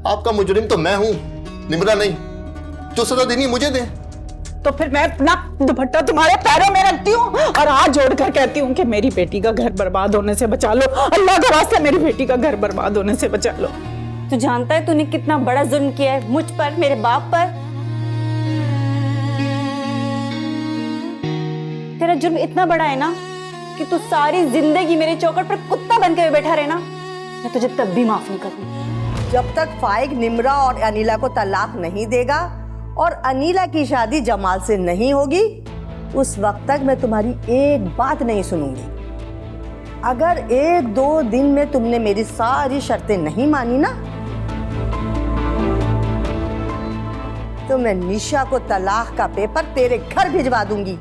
आपका मुजरिम तो मैं हूं, निम्रा नहीं। जो सजा देनी है मुझे दे। तो फिर मैं अपना दुपट्टा तुम्हारे पैरों में रखती हूँ और हाथ जोड़कर कहती हूँ कि मेरी बेटी का घर बर्बाद होने से बचा लो, अल्लाह का वास्ता मेरी बेटी का घर बर्बाद होने से बचा लो। तू जानता है तूने कितना बड़ा जुल्म किया है मुझ पर, मेरे बाप पर। तेरा जुर्म इतना बड़ा है ना कि तू सारी जिंदगी मेरे चौखट पर कुत्ता बन के बैठा रहना, मैं तुझे तब भी माफ नहीं करूंगी। जब तक फाइक निम्रा और अनीला को तलाक नहीं देगा और अनीला की शादी जमाल से नहीं होगी, उस वक्त तक मैं तुम्हारी एक बात नहीं सुनूंगी। अगर 1-2 दिन में तुमने मेरी सारी शर्तें नहीं मानी ना, तो मैं निशा को तलाक का पेपर तेरे घर भिजवा दूंगी।